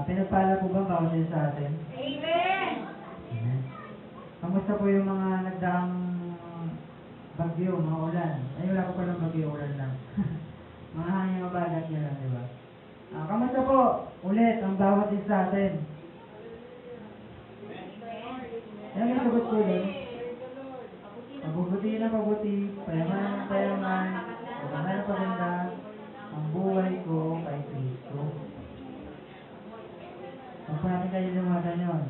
Pinagpala po ba ang bawat isa sa atin? Amen! Amen. Kamusta po yung mga nagdaang bagyo, mga ulan? Ay, wala ko palang bagyo, ulan lang. Mga hangin mabagat niya lang, di ba? Kamusta po ulit ang bawat isa sa atin? Yan yung sagot ko doon. Mabubuti na mabuti, payaman ng payaman, maganda na paganda, ang buhay ko kay Kristo. Huwag po natin kayo lumagan yun.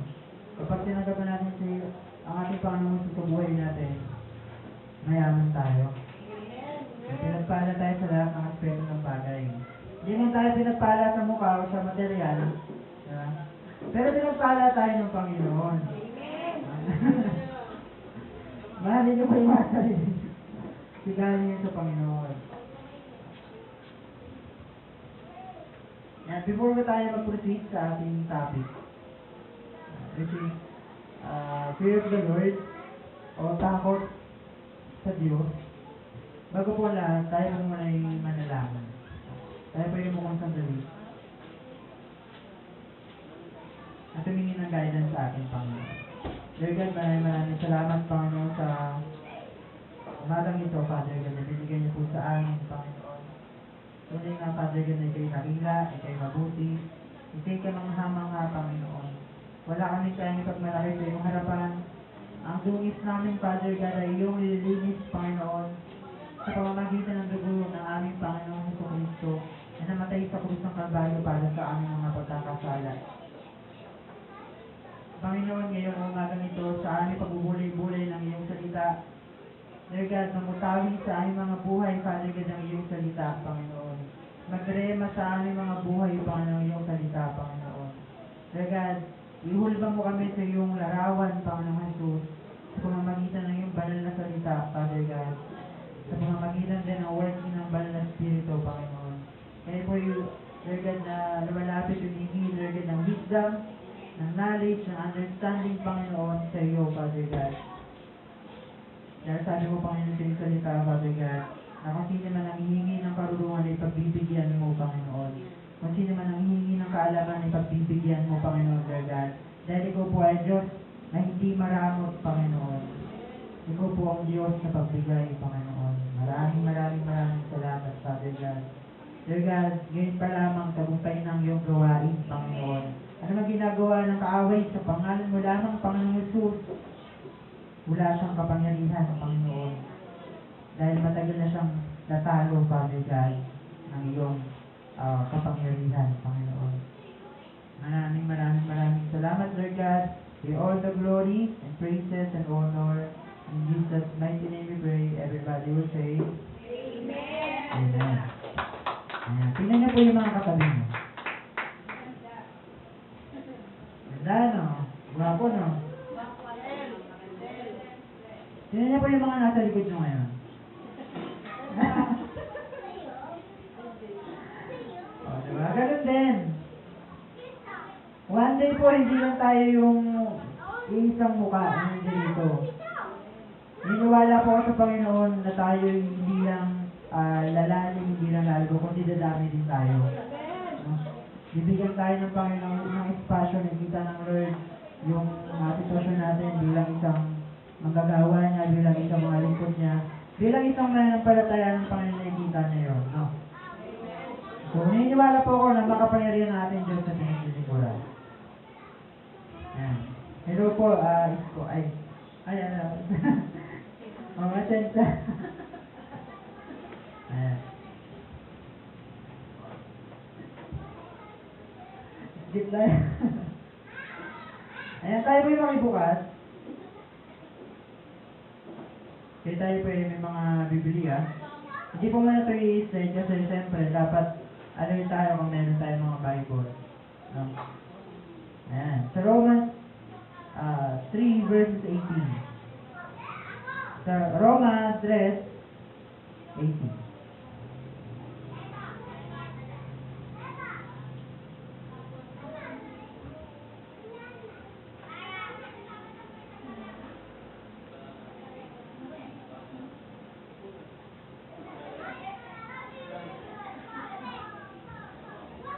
Kapag tinagapan natin ang ating Panginoon sa buhay natin, mayaman tayo. Pinagpala tayo sa lahat ng aspeto ng bagay. Hindi man tayo pinagpala sa mukha o sa material. Diba? Pero pinagpala tayo ng Panginoon. Mahalin niyo po yung mga sarili. Sigahan niyo sa Panginoon. Yan, before ba tayo mag-proceed sa ating topic, which is fear of the Lord o takot sa Diyos, bago po lahat, tayo po muna yung manalangin. Tayo po yung mukhang sandali. At tumingin ng guidance sa ating Panginoon. Dear God, maraming salamat, Panginoon, sa umagang ito, Father God, na binigyan niyo po sa amin, Panginoon. Tunay nga, Father God, na ikaw'y nakila, ikaw'y mabuti, ikaw'y kamangha-mangha, Panginoon. Wala kami kayang ipagmalaki sa iyong harapan. Ang dungis namin, Father God, ay iyong nililinis, Panginoon, sa pamamagitan ng dugo ng aming Panginoong Jesucristo na namatay sa krus ng Kalbaryo para sa aming mga pagkakasala. Panginoon, ngayong umagang ito, sa aming pagbubulay-bulay ng iyong salita, Dear God, mamutawi sa aming mga buhay, Father God, ng iyong salita, Panginoon. Magrema sa aming mga buhay, Panginoon, iyong salita, Panginoon. Dear God, ihulba mo kami sa iyong larawan, Panginoong Jesus, sa pamamagitan ng iyong banal na salita, Father God. Sa pamamagitan din ng working ng banal na Espiritu, Panginoon. Kaya po yung, Dear God, na lumalapit yung hingin, Dear God, ng wisdom, ng knowledge, ng understanding, Panginoon, sa iyo, Father God. Dahil sabi mo, Panginoon, sa iyong salita, Father God, na kung sino man ang hihingi ng karunungan ay pagbibigyan mo, Panginoon. Kung sino man ang hihingi ng kaalaman ay pagbibigyan mo, Panginoon, Dear God. Dahil ikaw po ay Diyos na hindi maramot, Panginoon. Ikaw po ang Diyos na pagbigay, Panginoon. Maraming salamat, Father God. Dear God, ngayon pa lamang tagumpay ng iyong gawain, Panginoon. Ano man ginagawa ng kaaway sa pangalan mo lamang, Panginoon Jesus, wala siyang kapangyarihan, Panginoon. Dahil matagal na siyang natalo, Father God, ng iyong kapangyarihan, Panginoon. Maraming salamat, Lord God. We all the glory and praises and honor. In Jesus' mighty name we pray. Everybody will say, Amen! Amen. Ayan. Tingnan niyo po yung mga katabi niyo. Ganda, no? Guwapo, no? Tingnan niyo po yung mga nasa likod niyo ngayon. O, diba? Ganun din. One day po, hindi lang tayo yung isang mukha, hindi dito. Niniwala po ako sa Panginoon na tayo hindi lang lalalim, hindi lang lalago, kundi dadami din tayo. No? Bibigyan tayo ng Panginoon ng espasyo, nakita ng Lord yung sitwasyon natin bilang isang manggagawa niya, bilang isang mga lingkod niya, bilang isang mananampalataya ng Panginoon, nakikita niya yun. No? So, naniniwala po ako na makapangyarihan natin Diyos sa pinaglilingkuran. Ayan. Hello po, Isko. Ano. Mga sensa. Ayan. Skip tayo. Ayan, tayo po yung makibukas. Kaya tayo po yung may mga Biblia. Hindi po muna ito i-slide kasi siyempre dapat alam tayo kung meron tayo mga Bible. No? Ayan. Sa Romans 3 verses 18. Sa Romans 3, 18.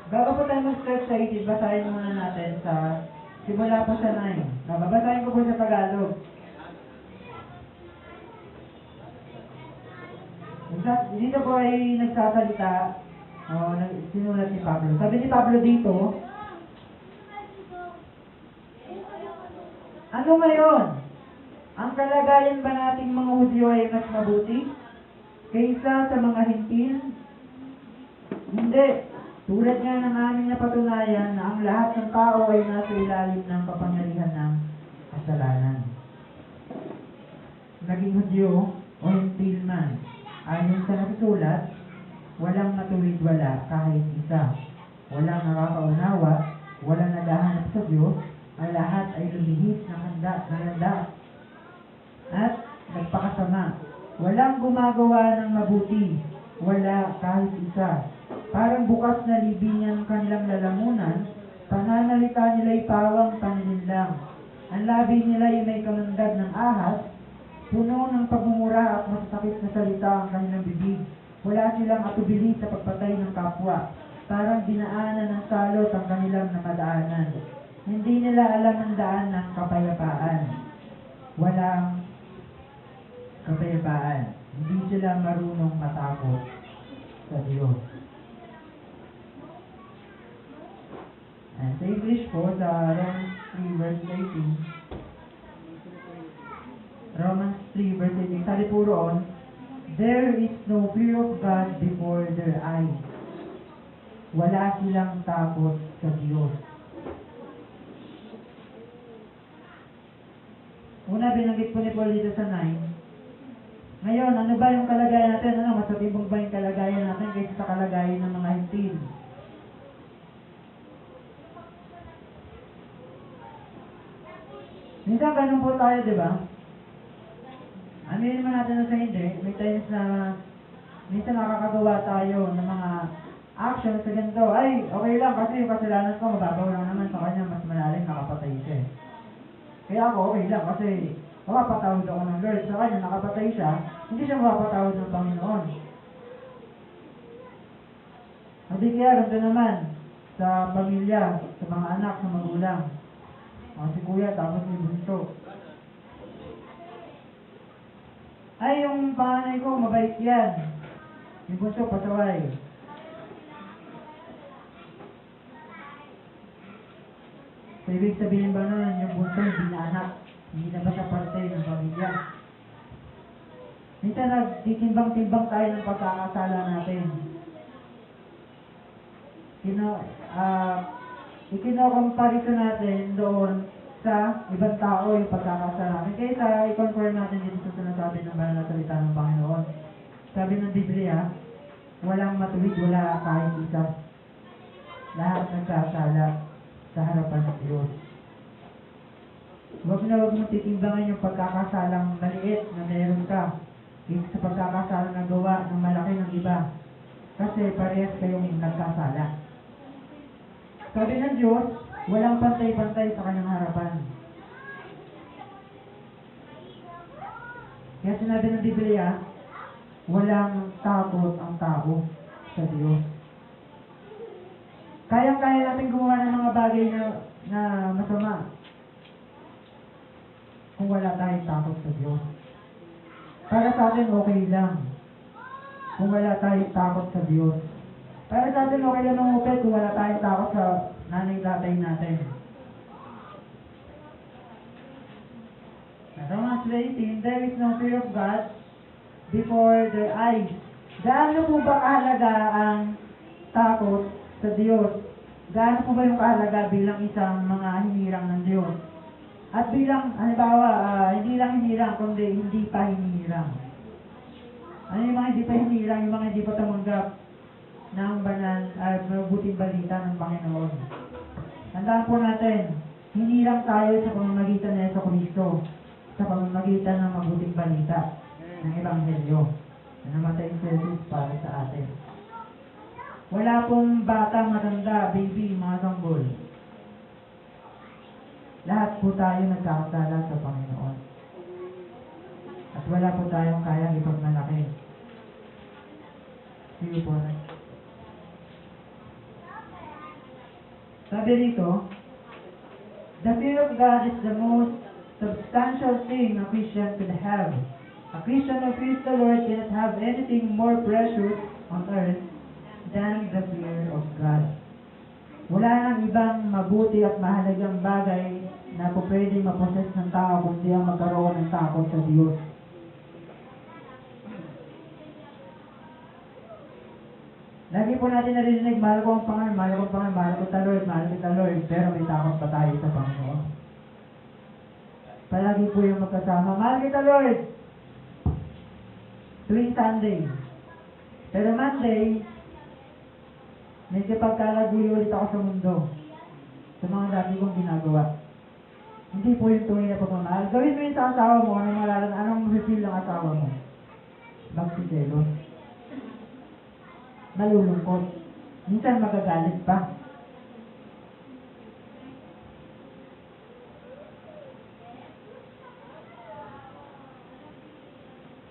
Bago po tayo mag-start sa 18, basahin muna natin sa simula po sa 9. Babasahin ko po sa Tagalog. Dito po ay nagsasalita, sinulat ni Pablo. Sabi ni Pablo dito, ano ngayon? Ang kalagayan ba nating mga Hudyo ay mas mabuti kaysa sa mga Hintil? Hindi. Tulad nga ng aming napatunayan na ang lahat ng tao ay nasa ilalim ng kapangyarihan ng kasalanan. Naging Hudyo o Hintil man, ayon sa nasusulat, walang matuwid wala kahit isa. Walang nakakaunawa, walang naghahanap sa Diyos, ang lahat ay lumihis ng handa at nagpakasama. Walang gumagawa ng mabuti, wala kahit isa. Parang bukas na libingan ng kanilang lalamunan, pananalita nila'y pawang panlilinlang. Ang labi nila'y may kamandag ng ahas, puno ng pagmumura at masasakit na salita ang kanilang bibig. Wala silang atubili sa pagpatay ng kapwa. Parang dinaanan ng salot ang kanilang namadaanan. Hindi nila alam ang daan ng kapayapaan. Walang kapayapaan. Hindi sila marunong matakot sa Diyos. And sa English po, sa Romans 3 verse 18, Romans 3 verse 18, sabi po roon, there is no fear of God before their eyes. Wala silang takot sa Diyos. Una, binanggit po ni Paul dito sa 9. Ngayon, ano ba yung kalagayan natin? Mas matibong ba yung kalagayan natin kaysa sa kalagayan ng mga Hintil? Minsan ganun po tayo, di ba? Aminin naman natin na sa hindi, may times na minsan nakakagawa tayo ng mga action sa ganito. Ay, okay lang kasi yung kasalanan ko, mababaw lang naman sa kanya, mas malalim, nakapatay siya. Kaya ako, okay lang kasi mapapatawad ako ng Lord. Sa kanya, nakapatay siya, hindi siya mapapatawad ng Panginoon. Hindi kaya ganito naman sa pamilya, sa mga anak, sa magulang. Si kuya, tapos may bunso. Ay, yung panganay ko, mabait yan. Yung bunso, pasaway. So, ibig sabihin ba nun, yung bunso, hindi na anak. Hindi na ba siya parte ng pamilya? Minsan, nagtitimbang-timbang tayo ng pagkakasala natin. Ikinokomparito natin doon sa ibang tao yung pagkakasala natin. Kaya i-confirm natin dito sa sinasabi ng banal na salita ng Panginoon. Sabi ng Biblia, walang matuwid, wala kahit isa. Lahat nagkasala sa harapan ng Diyos. Huwag mong titimbangan yung pagkakasalang maliit na meron ka sa pagkakasalang nagawa ng malaki ng iba. Kasi parehas kayong nagkasala. Sabi ng Diyos, walang pantay-pantay sa kanyang harapan. Kaya sinabi ng Biblia, walang takot ang tao sa Diyos. Kayang-kaya natin gumawa ng mga bagay na masama kung wala tayong takot sa Diyos. Para sa atin, okay lang kung wala tayong takot sa Diyos. Para sa atin, okay lang mangupit kung wala tayong takot sa nanay-tatay natin. Romans 18, there is no fear of God before their eyes. Gaano po ba kahalaga ang takot sa Diyos? Gaano po ba yung kahalaga bilang isang mga hinirang ng Diyos? At bilang, halimbawa, hindi lang hinirang, kundi hindi pa hinirang. Ano yung mga hindi pa hinirang, yung mga hindi pa tumanggap ng banal at mabuting balita ng Panginoon. Tandaan po natin, hinirang tayo sa pamamagitan ng Jesucristo, sa pamamagitan ng mabuting balita ng Ebanghelyo na namatay si Jesus para sa atin. Wala pong bata, matanda, baby, mga sanggol. Lahat po tayo nagkakasala sa Panginoon. At wala po tayong kayang ipagmalaki. Sige po na. Sabi rito, the fear of God is the most substantial thing a Christian could have. A Christian who fears the Lord cannot have anything more precious on earth than the fear of God. Wala nang ibang mabuti at mahalagang bagay na po pwedeng maposes ng tao kundi ang magkaroon ng takot sa Diyos. Lagi po natin narinig, mahal ko ang Panginoon, mahal ko ang Panginoon, mahal ko ang Lord, mahal kita Lord, pero may takot pa tayo sa Panginoon. Palagi po yung magkasama, mahal kita Lord, tuwing Sunday. Pero Monday, may kapagkalaguyo ulit ako sa mundo, sa mga dati kong ginagawa. Hindi po yung tunay na pagmamahal. Gawin mo yun sa asawa mo, anong reveal ng asawa mo? Magsiselos. Malulungkot. Minsan magagalit pa.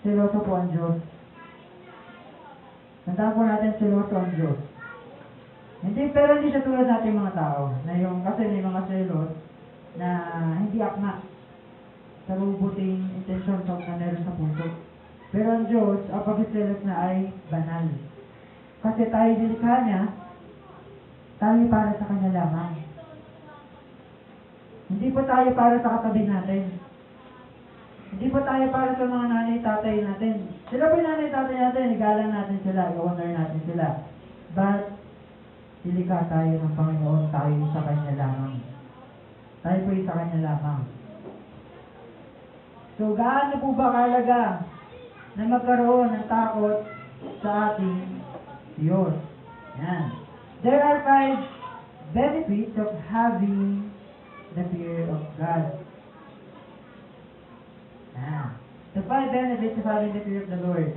Seloso po ang Diyos. Tandaan po natin, seloso ang Diyos. Pero hindi siya tulad natin mga tao. Kasi may mga selos na hindi akma sa mabuting intensyon na meron sa puso. Pero ang Diyos, ang pag-selos na ay banal. Kasi tayo nilikha niya, tayo para sa Kanya lamang. Hindi po tayo para sa katabi natin. Hindi po tayo para sa mga nanay-tatay natin. Sila po yung nanay-tatay natin, igalang natin sila, i-honor natin sila. But, nilikha tayo ng Panginoon, tayo sa Kanya lamang. Tayo po yung sa Kanya lamang. So, gaano po ba kahalaga na magkaroon ng takot sa ating Diyos? Yan. There are 5 benefits of having the fear of God. Yan. The 5 benefits of having the fear of the Lord.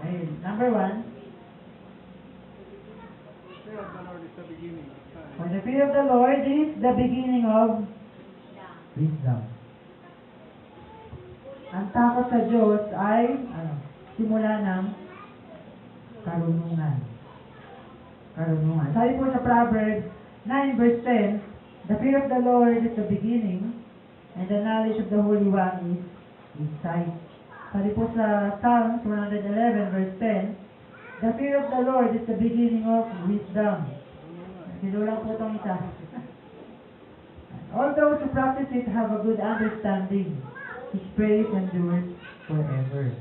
Okay. Number 1. Fear of the Lord is the beginning of time. For the fear of the Lord is the beginning of wisdom. Ang takot sa Diyos ay simula ng karunungan. Karunungan. Sabi po sa Proverbs 9 verse 10, the fear of the Lord is the beginning, and the knowledge of the Holy One is sight. Sabi po sa Psalms 111 verse 10, the fear of the Lord is the beginning of wisdom. Sinulang po itong isa. All those who practice it have a good understanding. His praise endures forever.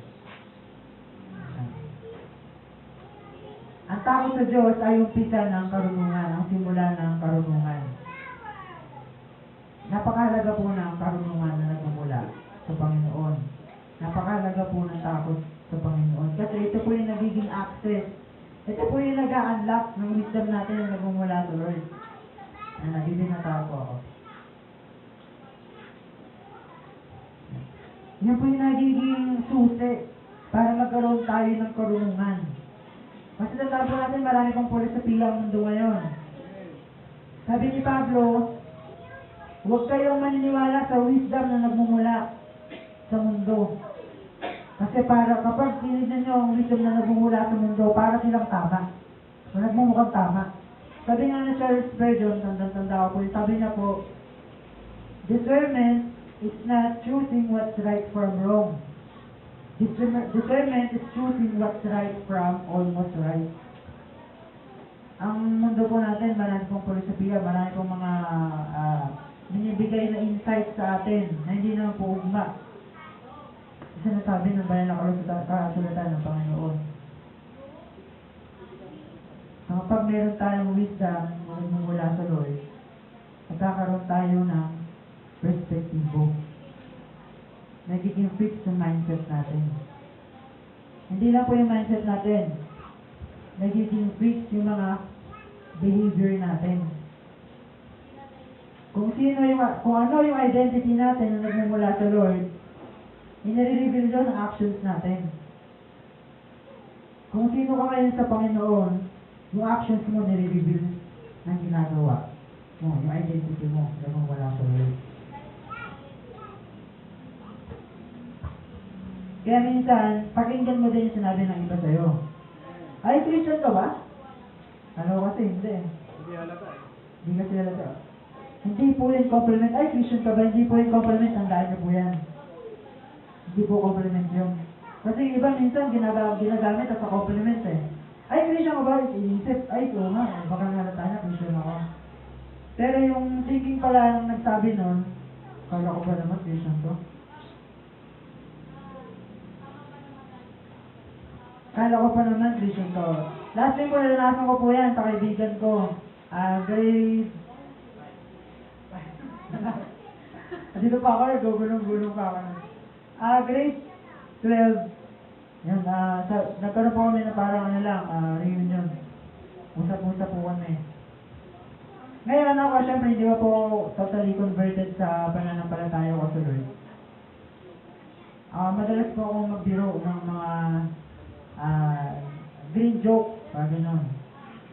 Ang takot sa Diyos ay umpisa ng karunungan, ang simula ng karunungan. Napakahalaga po ng karunungan na nagmumula sa Panginoon. Napakahalaga po ng takot sa Panginoon. Kasi ito po yung nagiging access. Ito po yung nag-a-unlock ng wisdom natin na nagmumula sa Lord. Nagiging natao po ako. Yan po yung nagiging susi para magkaroon tayo ng karunungan. Kasi tandaan po natin, marami pang filosofiya ang mundo ngayon. Sabi ni Pablo, huwag kayong maniniwala sa wisdom na nagmumula sa mundo. Kasi para kapag tinignan nyo ang wisdom na nagmumula sa mundo, para silang tama. O nagmumukhang tama. Sabi nga na Charles Spurgeon, tanda-tanda ko po, sabi niya po, discernment is not choosing what's right from wrong. Discernment is choosing what's right from almost right. Ang mundo po natin, marami pong filosofiya, marami pong mga binibigay na insight sa atin na hindi naman po ugma. Sinasabi ng banal na kasulatan ng Panginoon. Kapag meron tayong wisdom mula sa Lord, magkakaroon tayo ng perspektibo. Nagiging fixed yung mindset natin. Hindi lang po yung mindset natin. Nagiging fixed yung mga behavior natin. Kung ano yung identity natin na nagmumula sa Lord, inire-reveal doon ang actions natin. Kung sino ka ngayon sa Panginoon, yung actions mo nire-reveal ng ginagawa mo, yung identity mo nagmumula sa Lord. Kaya minsan, pakinggan mo din yung sinabi ng iba sa'yo. Ay, Christian ka ba? Ano kasi, hindi. Hindi halata eh. Hindi kasi talaga. Hindi po yung compliment. Ay, Christian ka ba? Hindi po yung compliment. Tandaan niyo po yan. Hindi po compliment yun. Kasi yung iba minsan ginagamit at sa compliment eh. Ay, Christian ka ba? Iisip. Ay, oo nga. Baka nalata na, Christian ako. Pero yung thinking pala nang nagsabi nun, kala ko ba naman Christian to? Kala ko pa naman Christian to. Last time ko nalalasan ko po yan sa kaibigan ko. Grade... Dito pa ako, gugulong-gulong pa ako. Grade 12. Yan, nagkaroon po kami na parang reunion. Usap-usap po kami. Ngayon ako, syempre, hindi ba po totally converted sa pananampalataya ko sa Lord. Madalas po akong magbiro ng mga green joke, gano'n.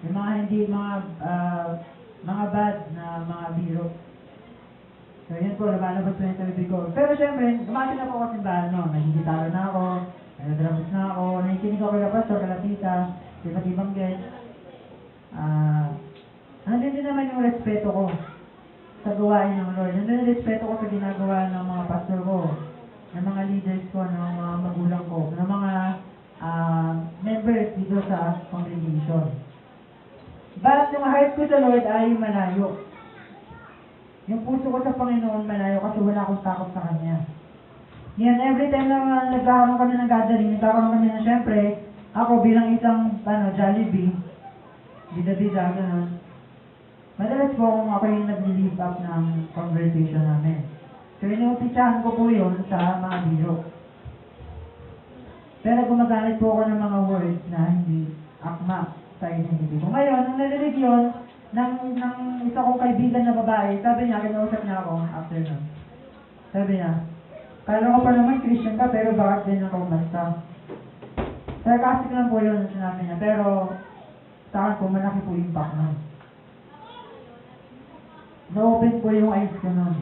Yung mga mga bad na mga biro. So, yun po, lumalabas po yung sa bibig ko. Pero syempre, umati na po ako simbahan, no? Nagigitaro na ako, nag-drums na ako, nakikinig ako kay Pastor, Kalapita, iba't ibang guest. Nandun din naman yung respeto ko sa gawain ng Lord. Nandun yung respeto ko sa ginagawa ng mga pastor ko, ng mga leaders ko, ng mga magulang ko, ng mga members dito sa congregation. But yung heart ko sa Lord ay malayo. Yung puso ko sa Panginoon malayo kasi wala akong takot sa Kanya. Yan, every time na nagkakaroon kami ng gathering, nagkakaroon kami na syempre, ako bilang isang Jollibee, bida-bida, gano'n. Madalas po ako yung nag-leave up ng conversation namin. So, inuumpitsahan ko po yun sa mga biro. Pero gumagamit po ako ng mga words na hindi akma sa identity ko. Ngayon, nung narinig yun, ng isa kong kaibigan na babae, sabi niya, kinausap niya ako after nun. Sabi niya, kala ko pa naman Christian ka, pero bakit din ako basta? Sarcastic lang po yun, sinabi niya. Pero, sa akin po, malaki po yung impact nun. Na-open po yung eyes ko nun.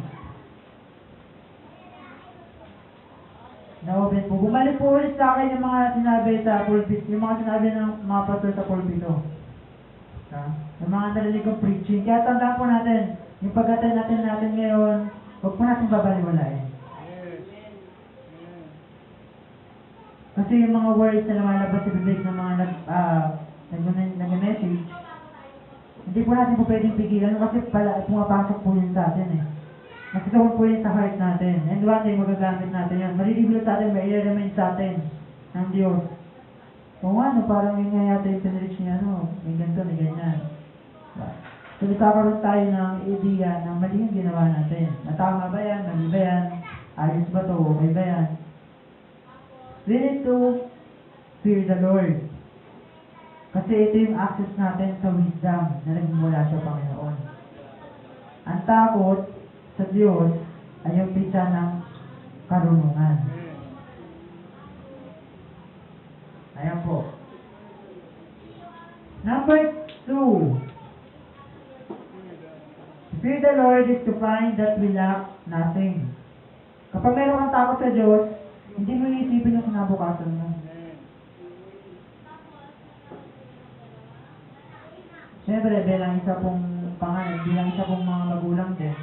Na-open po. Bumalik po ulit sa akin yung mga sinabi sa pulpit, yung mga sinabi ng mga pastor sa pulpito. Yung mga narinig kong preaching. Kaya tandaan po natin, yung pag-attend natin ngayon, huwag po natin babaliwalain. Kasi yung mga words na lumalabas sa bibig ng mga nag-message, hindi po natin po pwedeng pigilan kasi pumapasok po yun sa atin eh. Nasasawag po yun sa heart natin. And one day magagamit natin yan. Marireveal sa atin, mai-remind sa atin ng Diyos. O nga, no, parang yun nga yata yung pinrich niya, no? May ganito, may ganyan. So, nagkakaroon tayo ng idea na mali yung ginawa natin. Natama ba yan? Mali ba yan? Ayos ba to? Okay ba yan? We need to fear the Lord. Kasi ito yung access natin sa wisdom na nagmumula sa Panginoon. Ang takot sa Diyos ay yung pita ng karunungan. Ayan po. Number 2. Fear the Lord is to find that we lack nothing. Kapag meron kang takot sa Diyos, hindi mo iisipin yung kinabukasan mo. Siyempre, bilang isa pong pangalan, bilang isa pong mga magulang din,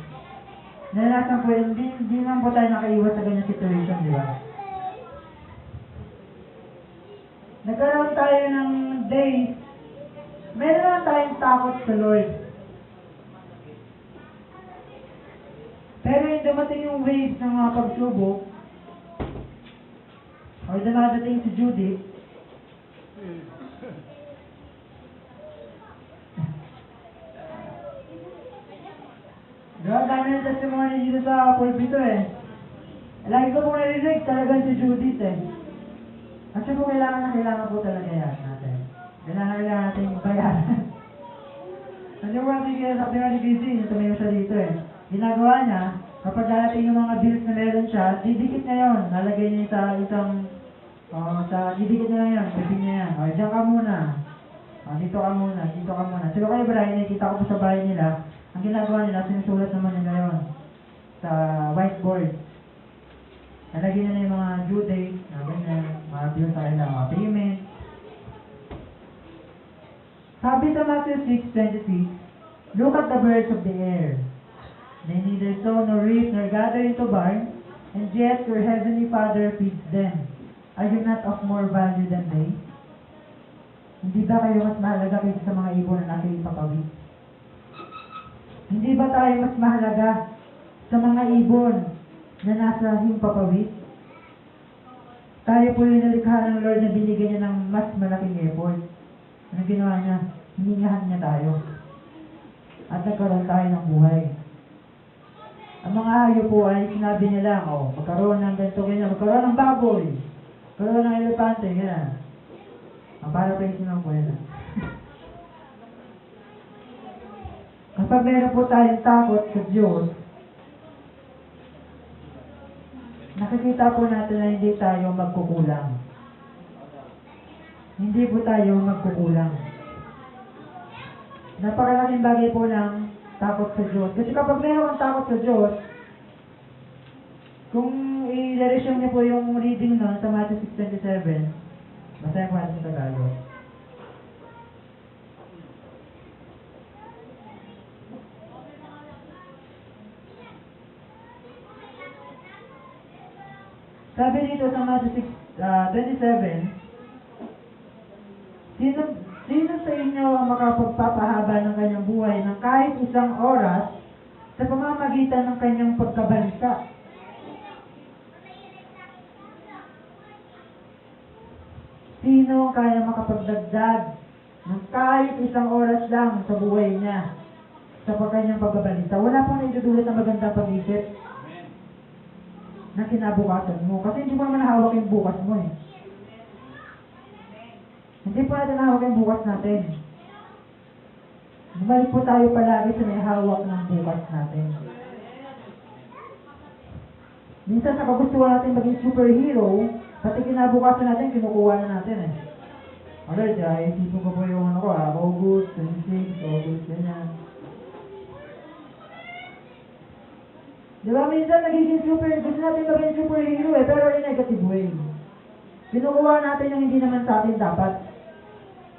nalalasan po, hindi naman po tayo nakaiwas sa ganyang situation, di ba? Nagkaroon tayo ng days, meron naman tayong takot sa Lord. Pero yung dumating yung waves ng mga pagsubok, o dumadating si Judith, dami ng testimony dito sa pulpito eh. Lagi ko pong narinig talagang si Judith eh. Kasi po kailangan po talaga yan natin. Kailangan natin bayaran. Kasi po natin kaya sabi nga ni Casey, tumayo siya dito eh. Ginagawa niya, kapag darating yung mga bills na meron siya, didikit niya yun. Nalagay niya sa isang, didikit niya lang yun, sabi niya yan. O, dyan ka muna. O, dito ka muna. So kayo Brian, nakikita ko po sa bahay nila, ang ginagawa nila, sinusulat naman nila yun sa whiteboard. Nalagyan nila yung mga due date, mga bills sa kanila, mga payment. Sabi sa Matthew 6:26, Look at the birds of the air. They neither sow nor reap nor gather into barns, and yet your heavenly Father feeds them. Are you not of more value than they? Hindi ba kayo mas mahalaga kaysa sa mga ibon na nasa ipapawid? Hindi ba tayo mas mahalaga sa mga ibon na nasa himpapawid? Tayo po yung nalikha ng Lord na binigyan niya ng mas malaking effort. Ano ginawa niya? Hiningahan niya tayo. At nagkaroon tayo ng buhay. Ang mga hayop po ay sinabi niya lang, magkaroon ng ganito, ganyan, magkaroon ng baboy, magkaroon ng elepante, ganyan. Ang paraphrase lang po yan. Kapag meron po tayong takot sa Diyos, nakikita po natin na hindi tayo magkukulang. Hindi po tayo magkukulang. Napakalaking bagay po ng takot sa Diyos. Kasi kapag meron kang takot sa Diyos, kung i-resume niyo po yung reading nun sa Matthew 6:27, masaya po natin sa Tagalog. Sabi dito sa Matthew 6:27, Sino sa inyo ang makapagpapahaba ng kanyang buhay ng kahit isang oras sa pamamagitan ng kanyang pagkabalisa? Sino ang kaya makapagdagdag ng kahit isang oras lang sa buhay niya sa kanyang pagkabalisa? Wala pong naidudulot na magandang pag-isip na kinabukasan mo. Kasi hindi mo naman hawak yung bukas mo eh. Hindi po natin hawak yung bukas natin. Bumalik po tayo palagi sa may hawak ng bukas natin. Minsan sa kagustuhan natin maging superhero, pati kinabukasan natin, kinukuha na natin eh. Alright, isipin ko po yung August, 26, August, ganyan. Di ba minsan nagiging gusto natin maging superhero eh, pero in negative way. Kinukuha natin yung hindi naman sa atin dapat.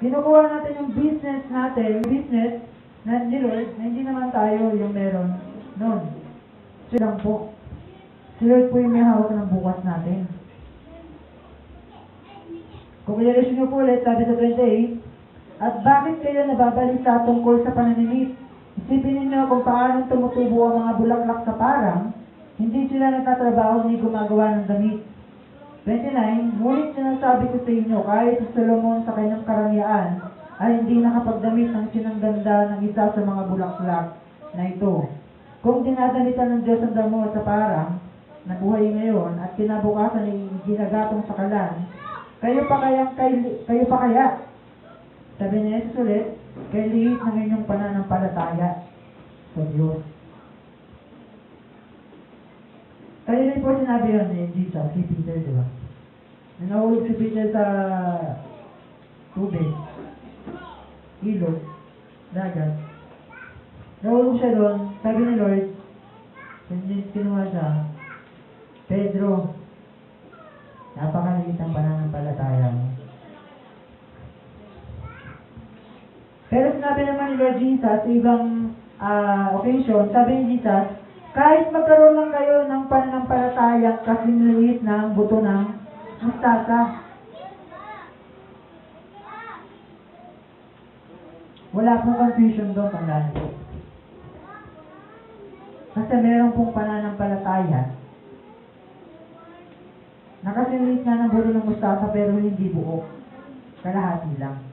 Kinukuha natin yung business natin, yung business na ni Lord, na hindi naman tayo yung meron noon. Siya lang po. Si Lord po yung may hawak ng bukas natin. Kung i-resume nyo po ulit, sabi sa 28, at bakit kayo nababalisa tungkol sa pananimit? Isipin ninyo kung paano tumutubo ang mga bulaklak sa parang, hindi sila nagtatrabaho ni gumagawa ng damit. 29, ngunit sinasabi ko sa inyo, kahit si Solomon sa kanyang karangyaan ay hindi nakapagdamit ng sinangganda ng isa sa mga bulaklak na ito. Kung dinadalitan ng Diyos ang damo sa parang, na buhay ngayon, at kinabukasan ay ginagatong sa kalan, kayo pa kaya, sabi ni Jesus ulit, kay liit ng inyong pananampalataya sa Diyos. Kaya rin po sinabi yun ni Jesus, si Peter, di ba? Nahulog si Peter sa tubig, ilog, dagat. Nahulog siya doon, sabi ni Lord, kinuha siya, Pedro, napakaliit ang pananampalataya mo. Pero sinabi naman ni Lord Jesus sa ibang occasion, sabi ni Jesus, kahit magkaroon lang kayo ng pananampalataya kasing ng buto ng mustasa. Wala pong confusion doon, tandaan po. Kasi meron pong pananampalataya na kasing nga ng buto ng mustasa pero hindi buo. Kalahati lang.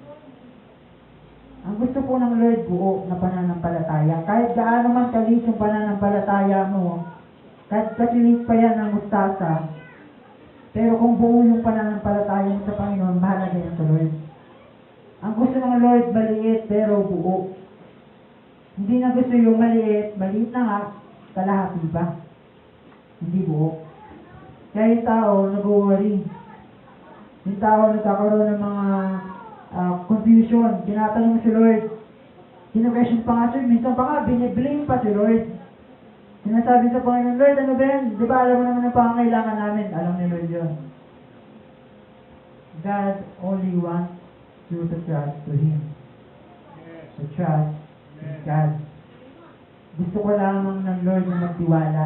Ang gusto po ng Lord, buo na pananampalataya. Kahit gaano man kalit yung pananampalataya mo, kahit kasilit pa yan ng mustasa, pero kung buo yung pananampalataya mo sa Panginoon, mahalaga yan sa Lord. Ang gusto ng Lord, maliit pero buo. Hindi na gusto yung maliit na nga, kalahati pa. Hindi buo. Kaya yung tao, nag-worry. Yung tao, nagkakaroon ng mga confusion. Tinatanong si Lord. Kino-question pa nga siya. Minsan pa nga, biniblame pa si Lord. Sinasabi sa Panginoon, Lord, ano ba yan? Di ba alam mo naman ang pangangailangan namin? Alam ni Lord yun. God only wants you to trust to Him. To trust in God. Gusto ko lamang ng Lord na magtiwala.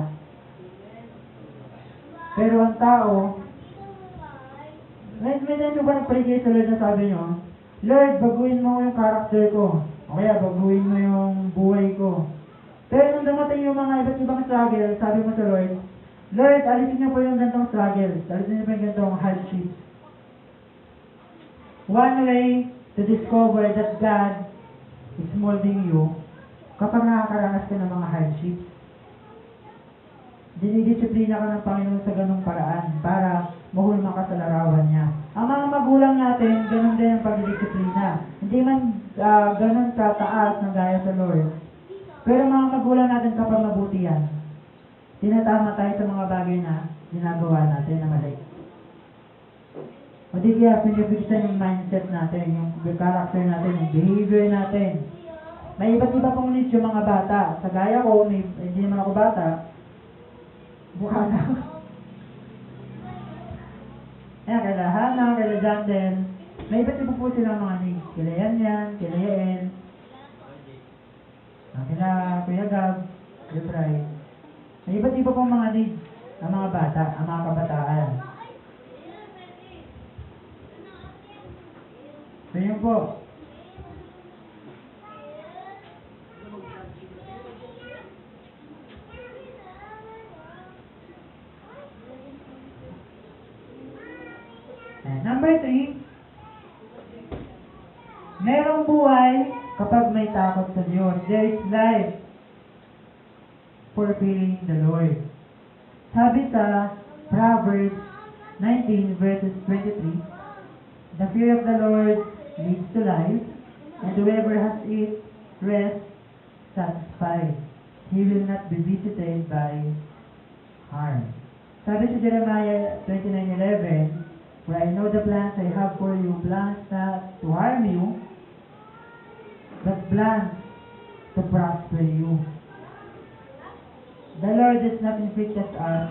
Pero ang tao, may nyo ba nag-pray kayo sa Lord na sabi nyo, Lord, baguhin mo yung karakter ko. O kaya, baguhin mo yung buhay ko. Pero nung dumating yung mga iba't ibang struggle, sabi mo sa Lord, Lord, alisin niyo po yung gantong struggle. Alisin niyo po yung gantong hardship. One way to discover that God is molding you kapag nakakaranas ka ng mga hardships. Dinidisiplina ka ng Panginoon sa ganung paraan para mahulma ka sa larawan niya. Ang mga magulang natin, ganun din ang pagdidisiplina. Hindi man ganun kataas ng gaya sa Lord. Pero mga magulang natin kapag mabuti yan, tinatama tayo sa mga bagay na ginagawa natin na mali. O di kaya pinipigsan yung mindset natin, yung character natin, yung behavior natin. May iba't iba pong needs yung mga bata. Sa gaya ko, hindi naman ako bata, buka na ako. Ayan, kaila Hannah, kaila John din. May iba't iba po silang mga needs. Kila yan, kila Yael. Kila Kuya Gab, Kuya Bray. May iba't iba pong mga needs ang mga bata, ang mga kabataan. So yun po. And number 3, merong buhay kapag may takot sa Diyos. There is life for fearing the Lord. Sabi sa Proverbs 19 verses 23, the fear of the Lord leads to life, and whoever has it rest satisfied. He will not be visited by harm. Sabi sa Jeremiah 29:11, for I know the plans I have for you, plans not to harm you, but plans to prosper you. The Lord does not inflict us.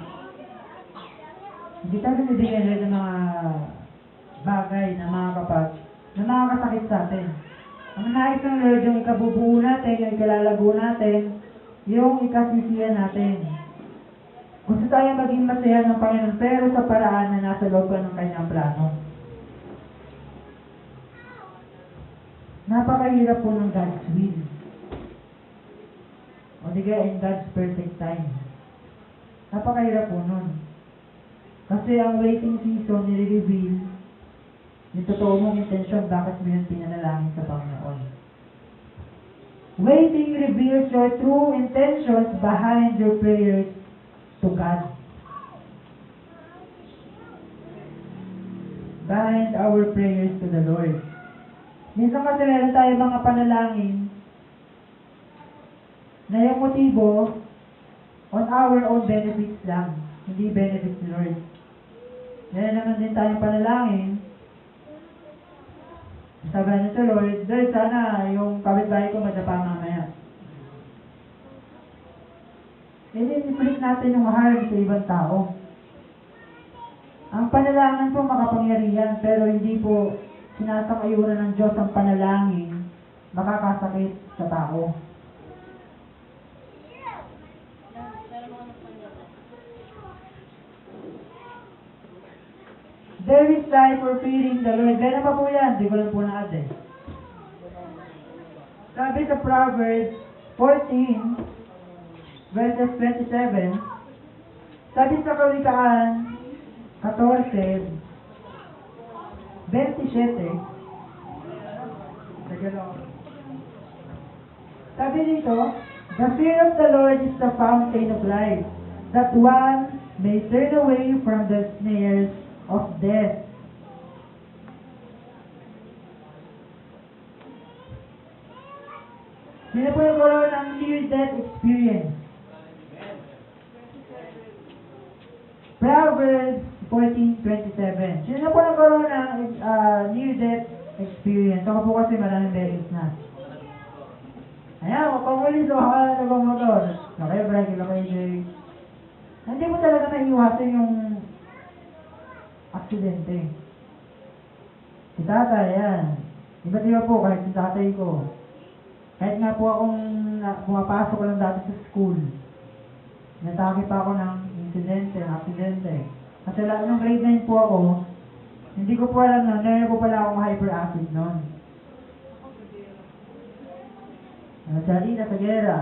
Hindi tayo binibigyan ng mga bagay na mga kapag na makakasakit sa atin. Ang nais ng Lord yung ikabubuo natin, yung ikalalago natin, yung ikasisiyan natin. Gusto tayo maging masaya ng Panginoon, pero sa paraan na nasa loob ng kanyang plano. Napakahirap po ng God's will. O di kaya in God's perfect time. Napakahirap po nun. Kasi ang waiting season nire-reveal yung totoo mong intensyon, bakit mo yun pinanalangin sa Panginoon. Waiting reveals your true intentions behind your prayers to God. Behind our prayers to the Lord. Minsan kasi meron tayo mga panalangin na yung motibo on our own benefits lang, hindi benefits ni Lord. Meron naman din tayong panalangin sabi niya sa Lord, Lord, sana yung kapitbahay ko madapa mamaya. Ini-inflict natin yung harm sa ibang tao. Ang panalangin po makapangyarihan, pero hindi po sinasang-ayunan ng Diyos ang panalangin makakasakit sa tao. There is life for fearing the Lord. Gano'n pa po yan? Di ko lang po na-add eh. Sabi sa Proverbs 14, verses 27, sabi sa Kawikaan 14, 27, sabi dito, the fear of the Lord is the fountain of life, that one may turn away from the snares of death. Sino po nagkaroon ng near-death experience? Proverbs 14:27. Sino po nagkaroon ng near-death experience? Ako po kasi maraming beses na. Ayan, mapamulis o akala na bang motor. Okay, break, okay, Jay. Hindi mo talaga naiwasan yung aksidente. Si tatay, yan. Iba't iba po, kahit si tatay ko. Kahit nga po akong pumapasok ko lang dati sa school, natake pa ako ng aksidente. Kasi nung grade 9 po ako, hindi ko po alam na meron po pala akong hyperactive noon. Salita sa gera.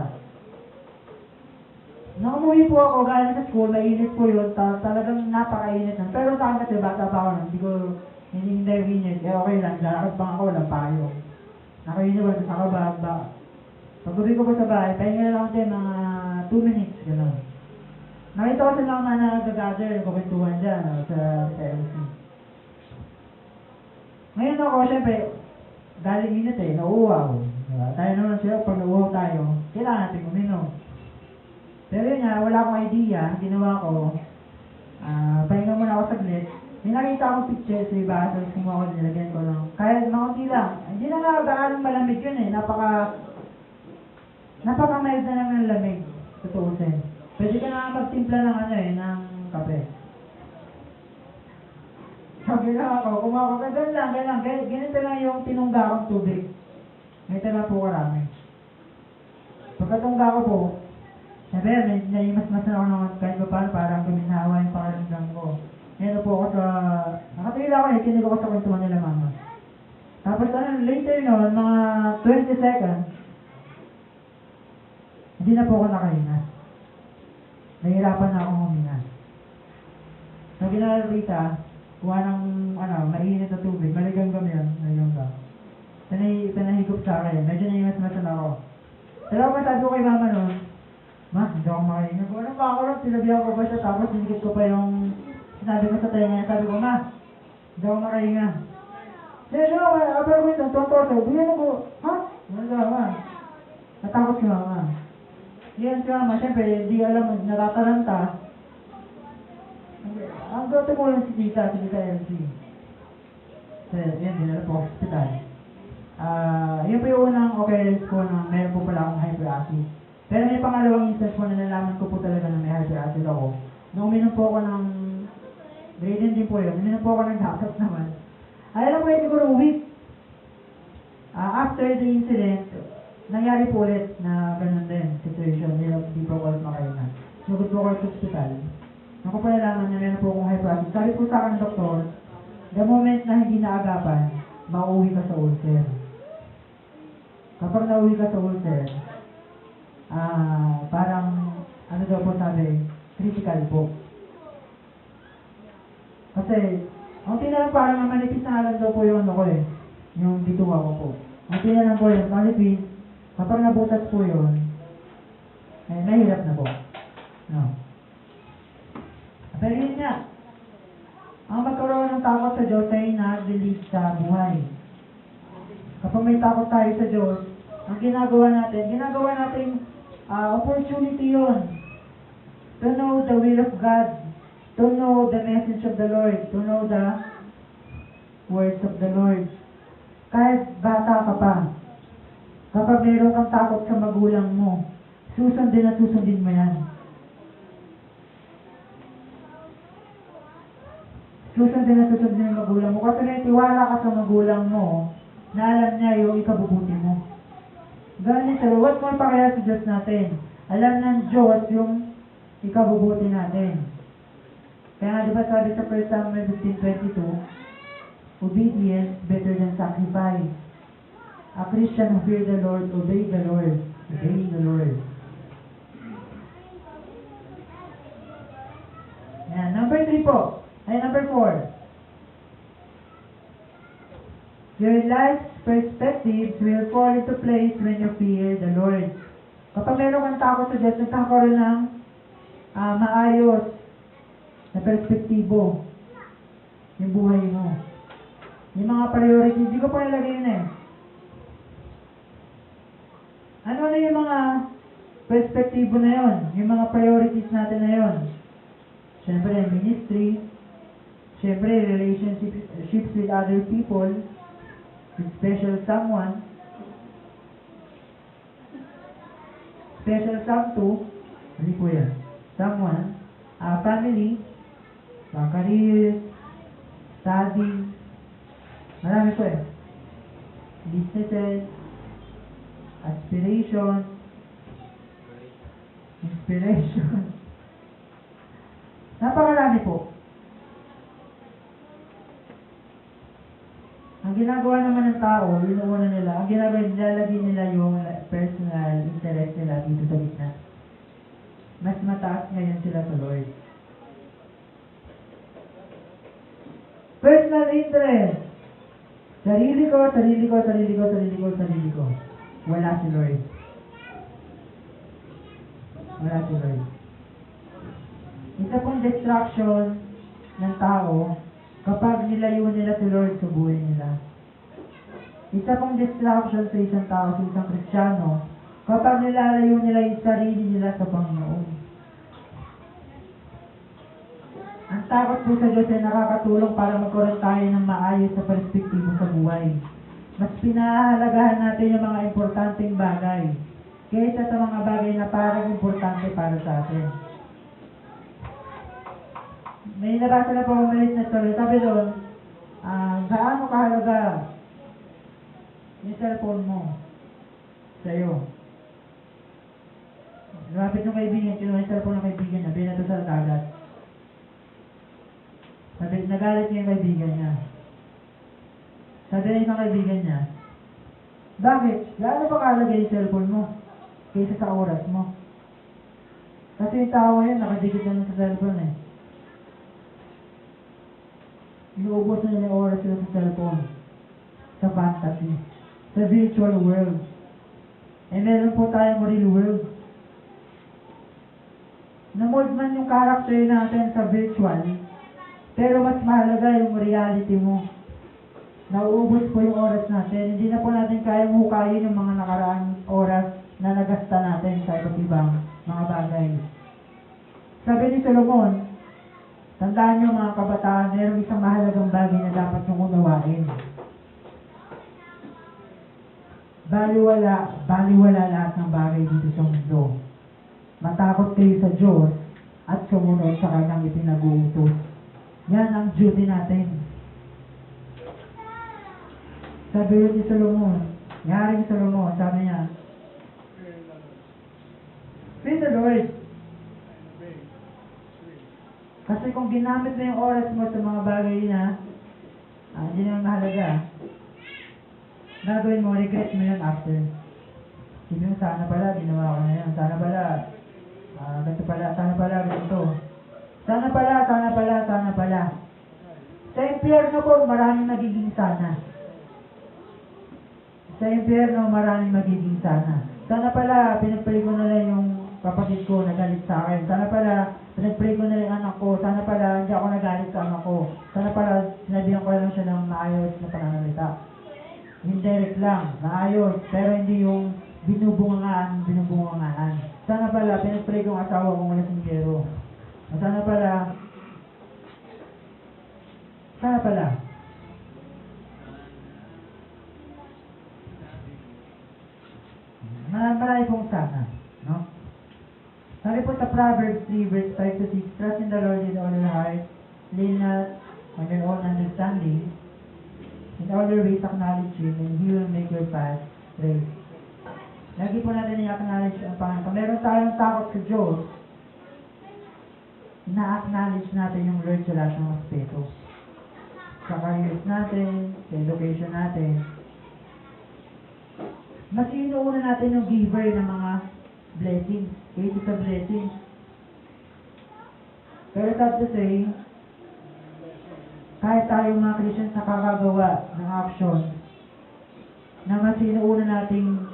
Nung umuwi po ako galing sa school, mainit po yun, talagang napakainit nun. Pero sa akin kasi bata pa ako nun, hindi init. Okay lang, lalakad pa ako, walang payo. Nakainit ko sa kababa. Pag-uwi ko po sa bahay, pahinga lang ako din mga 2 minutes, gano'n. Nakita ko silang mga nag-gather, kukuntuhan dyan, sa LC. Ngayon ako, syempre, galing init nauuwaw. Diba? Tayo naman siya, pag nauuwaw tayo, kailangan natin uminom. Pero yun nga, wala akong idea, ginawa ko, pahinga muna ako saglit. May nakita akong picture sa iba, so kumuha ko, nilagyan ko lang. Kaya makunti lang, hindi na nga gaanong malamig yun napaka-mild na lang ng lamig, tutuusin. Pwede ka na magtimpla ng ng kape. Sabi lang ako, kumuha ko, ganito lang yung tinungga akong tubig. Ganito lang po karami. Pagkatungga ko po, sabi, naimas-masan ako naman kahit pa paano, parang guminawa yung pakaramdam ko. Ngayon po ako nakatila ako kinig ako sa kwentuhan nila mama. Tapos later noon, mga 20 seconds, hindi na po ako nakahinga. Nahirapan na akong huminga. So, ginala Rita, kuha ng, mainit na tubig, maligang kami yun, Pinahigop sa akin, medyo naimas-masan ako. Pero ako sabi ko kay mama noon, Ma, hindi ako makahinga. Ano ba ako lang, sinabihan ko ba siya, tapos sinikit ko pa yung sinabi ko sa tayo niya. Sabi ko, Ma, hindi ako makahinga. Pero abang ko ito, tonto, bigyan ako, ha? Ano ba, Ma? Natakot si mama. Yan si mama, siyempre, hindi alam, natataranta. Ang goto ko lang si Tita LC. So, yan, dinala po sa hospital. Yun po yung unang occurrence ko na meron po pala akong hyperactive. Pero may pangalawang instance po na nalaman ko po talaga na may hyperactive ako. Nung uminom po ako ng grade din po yun, uminom po ako ng dapat naman. Alam po yun siguro a week. After the incident, nangyari po ulit na ganun din situation. Hindi po ako makahinga. Sugod po ako sa hospital. Nung ko pa nalaman na meron po akong hyperactive. Sabi po sa akin ng doktor, the moment na hindi naagapan, mauwi ka sa ulcer. Kapag nauwi ka sa ulcer, parang, ano daw po sabi, critical po. Kasi, ang tinalang parang manipis na alam daw po yung yung bituwa ko po. Ang tinalang po yung manipis, kapag nabutas po yun, mahirap na po. No. Pero yun nga, ang magkaroon ng takot sa Diyos ay nag-release sa buhay. Kapag may takot tayo sa Diyos, ang ginagawa natin opportunity yun to know the will of God, to know the message of the Lord, to know the words of the Lord. Kahit bata ka pa, kapag mayroon kang takot sa magulang mo, susundin at susundin mo yan. Susundin at susundin ang magulang mo. Kasi natiwala ka sa magulang mo, na alam niya yung ikabubuti mo. Ganun siya, what more pa kaya sa Diyos natin? Alam ng Diyos yung ikabubuti natin. Kaya nga diba sabi sa 1 Samuel 15:22, obedience better than sacrifice. A Christian who fear the Lord, obey the Lord. Obey the Lord. Yan, number 3 po. Ay, number 4. Your life's perspectives will fall into place when you fear the Lord. Kapag meron kang takot sa Diyos, nagkakaroon ng maayos na perspektibo yung buhay mo. Yung mga priorities, hindi ko pa nilagay yun Ano na yung mga perspektibo na yun? Yung mga priorities natin na yun? Siyempre, ministry. Siyempre, relationships with other people. With special someone. Special some hindi po yan. Someone. Family. Career. Study. Marami po Businesses. aspiration, inspiration. Napakarami po. Ang ginagawa naman ng tao, inuuna nila, ang ginagawa, nilalagay nila yung personal interest nila dito sa gitna. Mas mataas ngayon sila sa Lord. Personal interest. Sarili ko, sarili ko, sarili ko, sarili ko, sarili ko. Wala si Lord. Wala si Lord. Isa pong distraction ng tao kapag nilayo nila si Lord sa buhay nila. Isa pong distraction sa isang tao, sa isang Kristiyano, kapag nilalayo nila yung sarili nila sa Panginoon. Ang takot po sa Diyos ay nakakatulong para magkaroon tayo ng maayos sa perspektibo sa buhay. Mas pinahahalagahan natin yung mga importanteng bagay kaysa sa mga bagay na parang importante para sa atin. May nabasa na po umalis na story. Sabi doon, gaano kahalaga yung cellphone mo sa'yo. Lumapit yung kaibigan, kinuha yung cellphone ng kaibigan niya, binato sa dagat. Sabi, nagalit niya yung kaibigan niya. Sabi niya yung kaibigan niya, bakit? Gaano ba kahalaga yung cellphone mo kaysa sa oras mo? Kasi yung tao ngayon, nakadikit na sa cellphone eh. Inuubos na nila oras sila sa cellphone, sa fantasy, sa virtual world. Eh meron po tayong real world. Namold man yung character natin sa virtual, pero mas mahalaga yung reality mo. Nauubos po yung oras natin. Hindi na po natin kayang hukayin yung mga nakaraang oras na nagasta natin sa iba't ibang mga bagay. Sabi ni Solomon, tandaan nyo mga kabataan, mayroong isang mahalagang bagay na dapat nyong unawain. Baliwala lahat ng bagay dito sa mundo. Matakot kayo sa Diyos at sumunod sa kanyang ipinag-uutos. Yan ang duty natin. Sabi ni Solomon, Yaring Solomon, sabi niya, fear the Lord. Kasi kung ginamit mo yung oras mo sa mga bagay na hindi naman mahalaga, gagawin mo, regret mo yun after. Sabi mo, sana pala, ginawa ko na yun. Sana pala, ganito pala, sana pala, ganito. Sana pala. Sa impyerno po, maraming magiging sana. Sa impyerno, maraming magiging sana. Sana pala, pinagpray ko na lang yung kapatid ko na galit sa akin. Sana pala, pinagpray ko na lang yung anak ko. Sana pala, hindi ako nagalit sa anak ko. Sana pala, sinabihan ko lang siya ng maayos na pananalita. Indirect lang, maayos, pero hindi yung binubungangaan. Sana pala, pinagpray ko ang asawa kong wala singgero. Sana pala, marami pong sana, no? Sabi po sa Proverbs 3, verse 5 to 6, trust in the Lord with all your heart, lean not on your own understanding, in all your ways acknowledge Him, and He will make your path straight. Lagi po natin i-acknowledge ang Panginoon. Kung meron tayong takot sa Diyos, na-acknowledge natin yung Lord sa lahat ng aspeto. Sa careers natin, sa education natin. Mas inuuna natin yung giver ng mga blessings, kaysa sa blessings. Pero sad to say, kahit tayo mga Christians nakakagawa ng action na mas inuuna nating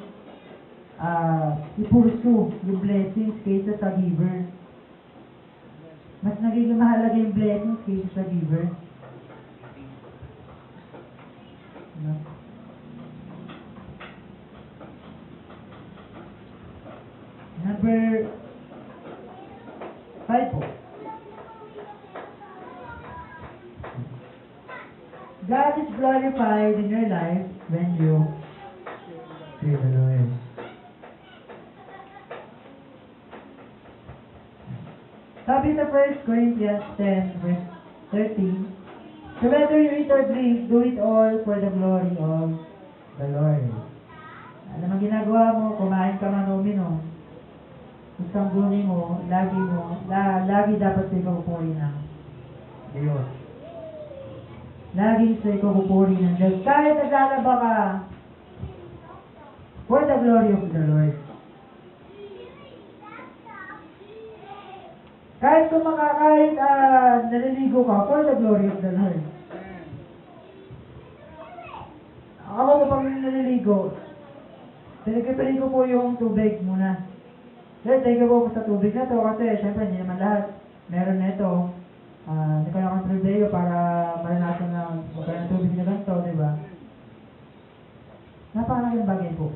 ipursu yung blessings kaysa sa giver. Mas nagiging mahalaga yung blessings kaysa sa giver. No? Number 5 po. God is glorified in your life when you fear the Lord. Sabi sa 1 Corinthians 10, verse 13, so whether you eat or drink, do it all for the glory of the Lord. Ano man ginagawa mo, kumain ka man o uminom, isang guni mo, lagi dapat sa ikaw pupuri ng Diyos. Lagi sa ikaw pupuri ng Diyos. Kahit naglalaba ka, for the glory of the Lord. Kahit naliligo ka, for the glory of the Lord. Ako po pag naliligo, pinagpipiling ko po yung tubig muna. Lord, thank you po sa tubig na to kasi syempre hindi naman lahat. Meron na ito. Hindi ko na control para maranasan na magkaroon ng tubig na ganito, di ba? Napakalaking bagay po.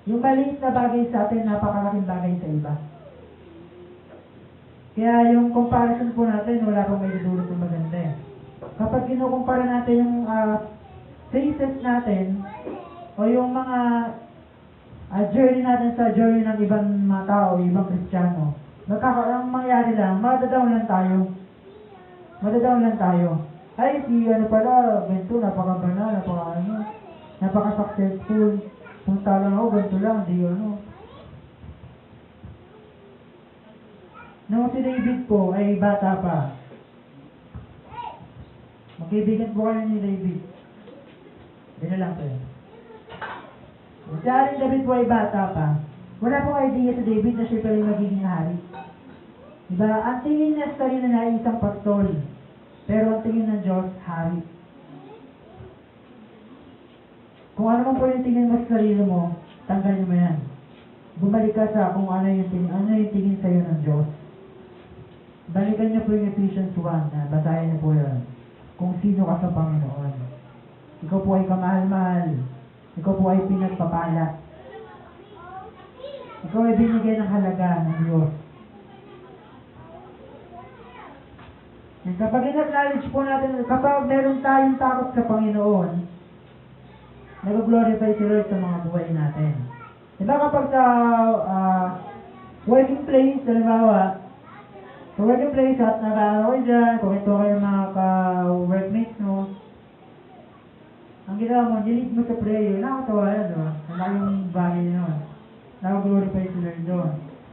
Yung maliit na bagay sa atin, napakalaking bagay sa iba. Kaya yung comparison po natin, wala pong may dudulot ng maganda eh. Kapag kinukumpara natin yung faces natin, o yung mga journey natin sa journey ng ibang mga tao, ibang Kristiyano, ang mangyari lang, madadown lang tayo. Ay, si pala, ganito, napaka-banal, napaka-successful. Kung lang ako, ganito lang, di Nung si David po ay bata pa, magkaibigan po kayo ni David. Yun lang po yun. Si Haring David po ay bata pa. Wala pong idea sa David na siya pala yung magiging hari. Diba? Ang tingin niya sa sarili na ay isang pastol. Pero ang tingin ng Diyos, hari. Kung ano man po yung tingin mo sa sarili mo, tanggalin mo yan. Bumalik ka sa kung ano yung tingin sa'yo ng Diyos. Balikan niyo po yung Ephesians 1, basahin niyo po yun. Kung sino ka sa Panginoon. Ikaw po ay kamahal-mahal. Ikaw po ay pinagpapala. Ikaw ay binigay ng halaga ng Diyos. And kapag in-acknowledge po natin, kapag meron tayong takot sa Panginoon, nag-glorify si Lord sa mga buhay natin. Diba kapag sa working place, halimbawa, sa working place at nag-aaral dyan, kung ito kayo mga ka-workmates mo, ang ginawa mo, delete mo sa prayer, nakatawa yan, diba? Ang laking bagay yun. Nag-glorify si Lord doon.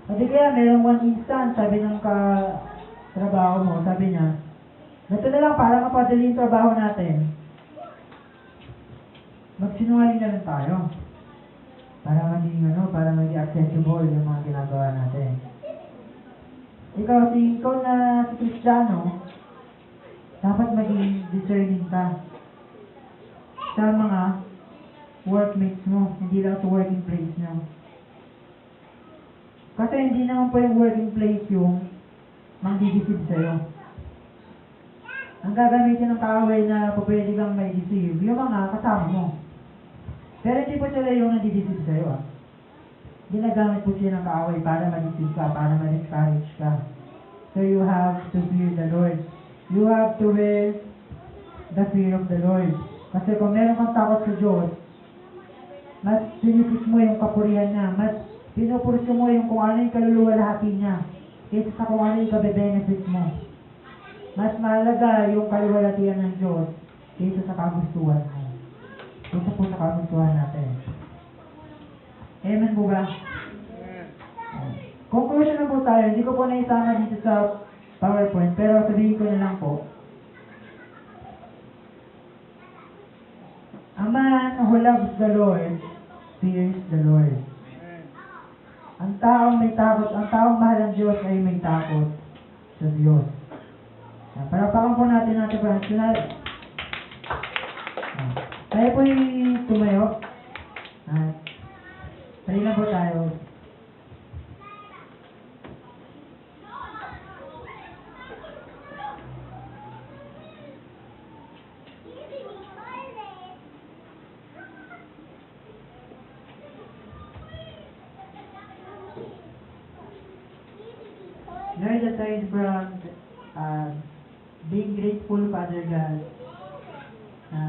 At kaya, mayroong one instant, sabi ng trabaho mo, sabi niya, ganito na lang, para mapadali yung trabaho natin. Magsinungaling na lang tayo. Para maging accessible yung mga ginagawa natin. Ikaw na si Kristiyano, dapat maging discerning ka sa mga workmates mo, hindi lang sa working place nyo. Kasi hindi naman po yung working place yung mangdideceive sa'yo. Ang gagamitin ng kaaway na pwede kang may deceive, yung mga kasama mo. Pero hindi po sila yung nandideceive sa'yo. Ginagamit po siya ng kaaway para ma-deceive ka, para ma-discourage ka. So you have to fear the Lord. You have to wear the fear of the Lord. Kasi kung meron kang takot sa Diyos, mas sinisik mo yung kapurihan niya, mas pinupurso mo yung kung ano yung kaluluwalhati niya, kaysa sa kung ano yung kabe-benefit mo. Mas mahalaga yung kaluwalhatian ng Diyos kaysa sa kagustuhan mo. Kaysa po sa kagustuhan natin. Amen po ba? Conclusion na po tayo. Hindi ko po naisama dito sa PowerPoint, pero sabihin ko na lang po. A man who loves the Lord fears the Lord. Ang taong mahal ng Diyos ay may takot sa Diyos. Parapakan po natin para tayo po yung tumayo. Pray na po tayo. Lord, aside from being grateful, Father God,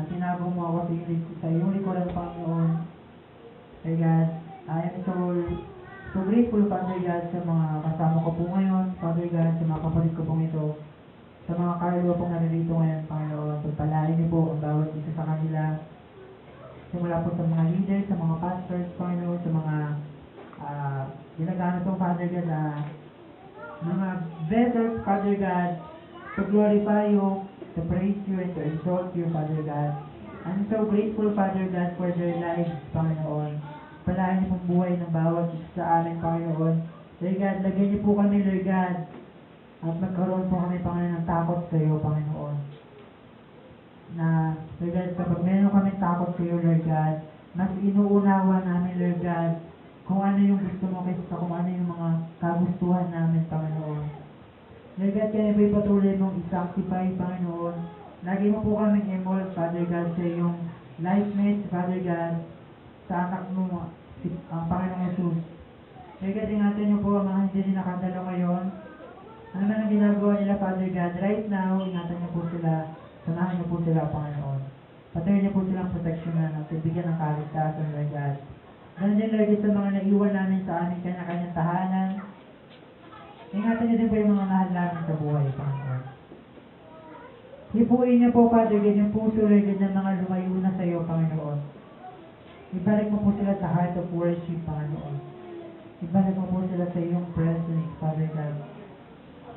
tinago mo ako sa iyong likuran, Panginoon. Father God, I am so grateful, Father God, sa mga kasama ko po ngayon, Father God, sa mga kapatid ko pong ito, sa mga kaluluwa pong naririto ngayon, Panginoon. Pagpalain niyo po ang bawat isa sa kanila. Simula po sa mga leaders, sa mga pastors, Panginoon, sa mga ginagamit po, Father God, mga vessels, Father God, to glorify you, to praise you, and to exalt you, Father God. I'm so grateful, Father God, for their lives, Panginoon. Palahan niyo pong buhay ng bawat isa sa amin, Panginoon. Lord God, lagyan niyo po kami, Lord God, at magkaroon po kami, Panginoon, ng takot sa iyo, Panginoon. Na, Lord God, kapag meron kami takot sa iyo, Lord God, mas inuunawa namin, Lord God, kung ano yung gusto mo kaysa kung ano yung mga kagustuhan namin, Panginoon. Lord God, kaya po'y patuloy mong i-sanctify, Panginoon. Lagi mo po kaming i-mold, Father God, sa iyong likeness, Father God, sa anak mo, ang Panginoong Jesus. Lord God, ingatan niyo po ang mga hindi rin nakadalo ngayon. Ano man ang ginagawa nila, Father God, right now, ingatan niyo po sila, samahan niyo po sila, Panginoon. Patuloy niyo po silang proteksyonan at bigyan ng kaligtasan, Lord God. Ganun din, Lord God, sa mga naiwan namin sa aming kanya-kanyang tahanan. Ingatan niyo din po yung mga mahal namin sa buhay, Panginoon. Hipuin niyo po, Father God, yung puso, Lord God, ng mga lumayo na sa iyo, Panginoon. Ibalik mo po sila sa heart of worship, Panginoon. Ibalik mo po sila sa iyong presence, Father God.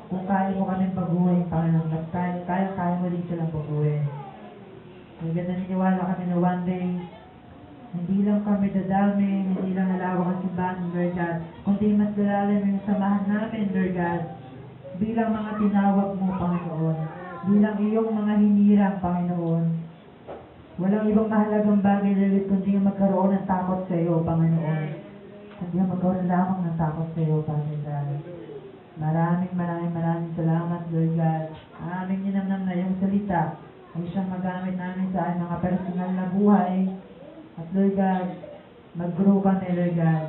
Kung kaya mo kaming baguhin, Panginoon, kaya mo din silang baguhin. Lord God, naniniwala kami na one day, hindi lang kami dadami, hindi lang nalawak ang simbahan, Lord God, kundi mas lalalim yung samahan namin, Lord God, bilang mga tinawag mo, Panginoon, bilang iyong mga hinirang, Panginoon. Walang ibang mahalagang bagay, Lord, kundi ang magkaroon ng takot sa iyo, Panginoon. Kundi ang magkaroon lamang ng takot sa iyo, Panginoon. Maraming salamat, Lord God. Aming ninamnam na iyong salita ay siyang magamit namin sa aming mga personal na buhay. At Lord God, mag-grow kami, Lord God,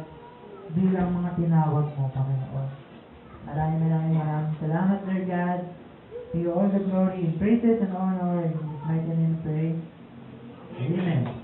bilang mga tinawag mo, Panginoon. Maraming salamat, Lord God. To you all the glory, praises, and honor. In His mighty name we pray. Amen.